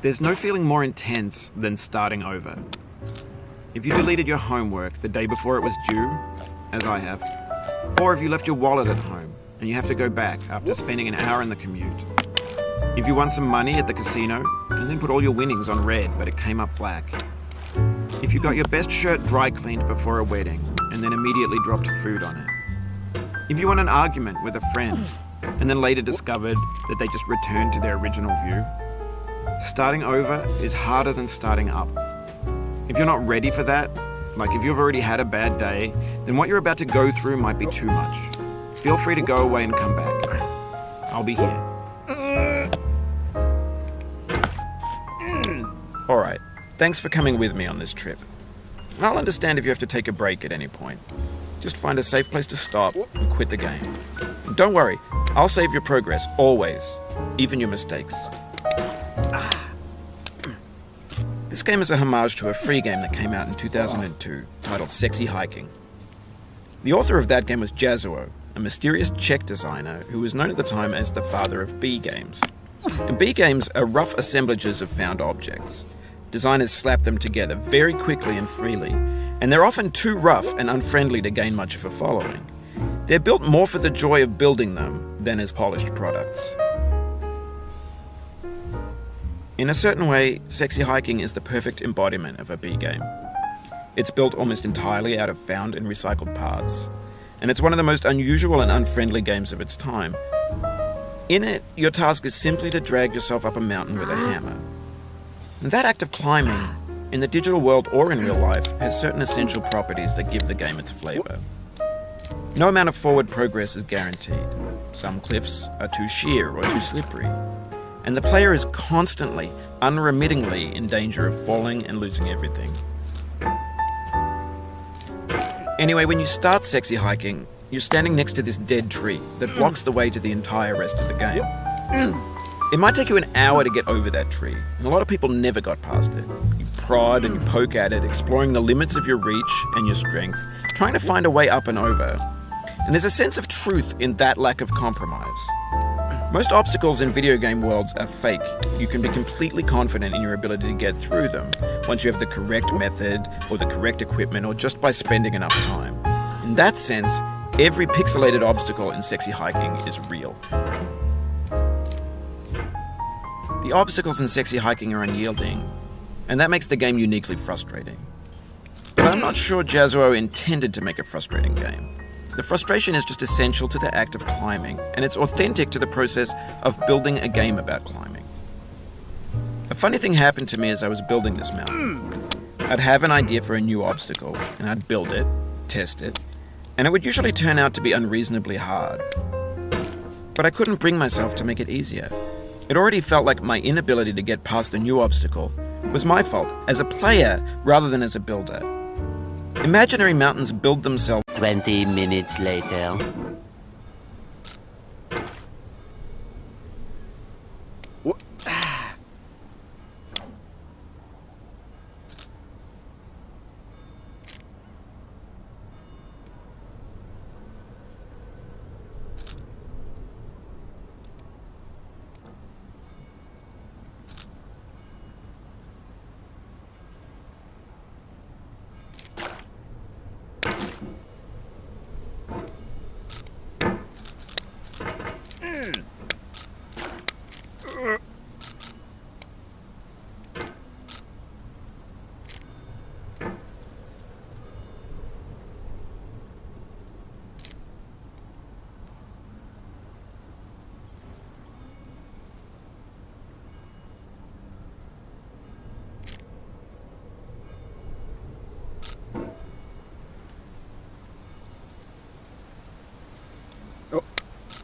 There's no feeling more intense than starting over. If you deleted your homework the day before it was due, as I have, or if you left your wallet at home and you have to go back after spending an hour in the commute. If you won some money at the casino and then put all your winnings on red but it came up black. If you got your best shirt dry cleaned before a wedding and then immediately dropped food on it. If you won an argument with a friend and then later discovered that they just returned to their original view. Starting over is harder than starting up. If you're not ready for that, like if you've already had a bad day, then what you're about to go through might be too much. Feel free to go away and come back. I'll be here. Alright, thanks for coming with me on this trip. I'll understand if you have to take a break at any point. Just find a safe place to stop and quit the game. Don't worry, I'll save your progress, always, even your mistakes. This game is a homage to a free game that came out in 2002, titled Sexy Hiking. The author of that game was Jazuo, a mysterious Czech designer who was known at the time as the father of B games. And B games are rough assemblages of found objects. Designers slap them together very quickly and freely, and they're often too rough and unfriendly to gain much of a following. They're built more for the joy of building them than as polished products. In a certain way, Sexy Hiking is the perfect embodiment of a B game. It's built almost entirely out of found and recycled parts, and it's one of the most unusual and unfriendly games of its time. In it, your task is simply to drag yourself up a mountain with a hammer. And that act of climbing, in the digital world or in real life, has certain essential properties that give the game its flavor. No amount of forward progress is guaranteed. Some cliffs are too sheer or too slippery. And the player is constantly, unremittingly in danger of falling and losing everything. Anyway, when you start Sexy Hiking, you're standing next to this dead tree that blocks the way to the entire rest of the game. It might take you an hour to get over that tree, and a lot of people never got past it. You prod and you poke at it, exploring the limits of your reach and your strength, trying to find a way up and over. And there's a sense of truth in that lack of compromise. Most obstacles in video game worlds are fake. You can be completely confident in your ability to get through them once you have the correct method or the correct equipment or just by spending enough time. In that sense, every pixelated obstacle in Sexy Hiking is real. The obstacles in Sexy Hiking are unyielding, and that makes the game uniquely frustrating. But I'm not sure Jazuo intended to make a frustrating game. The frustration is just essential to the act of climbing, and it's authentic to the process of building a game about climbing. A funny thing happened to me as I was building this mountain. I'd have an idea for a new obstacle, and I'd build it, test it, and it would usually turn out to be unreasonably hard. But I couldn't bring myself to make it easier. It already felt like my inability to get past the new obstacle was my fault as a player rather than as a builder. Imaginary mountains build themselves. 20 minutes later.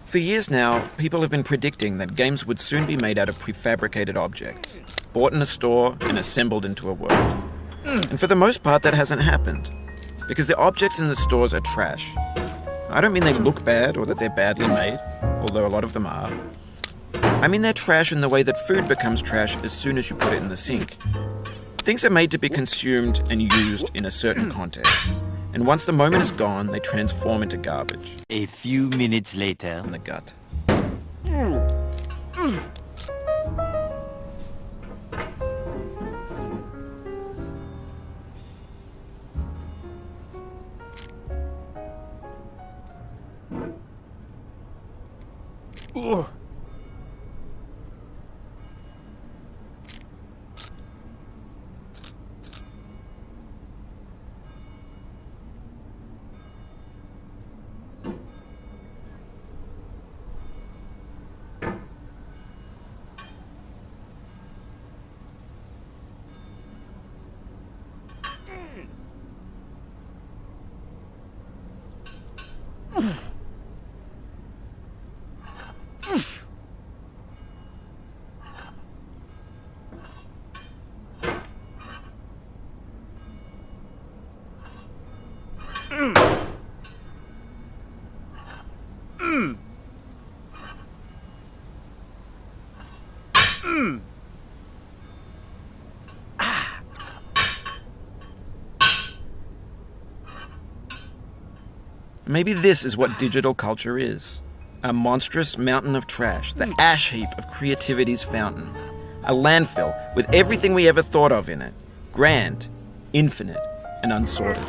For years now, people have been predicting that games would soon be made out of prefabricated objects, bought in a store and assembled into a world. And for the most part, that hasn't happened, because the objects in the stores are trash. I don't mean they look bad or that they're badly made, although a lot of them are. I mean they're trash in the way that food becomes trash as soon as you put it in the sink. Things are made to be consumed and used in a certain context, and once the moment is gone, they transform into garbage. A few minutes later. In the gut. Maybe this is what digital culture is. A monstrous mountain of trash, the ash heap of creativity's fountain. A landfill with everything we ever thought of in it. Grand, infinite, and unsorted.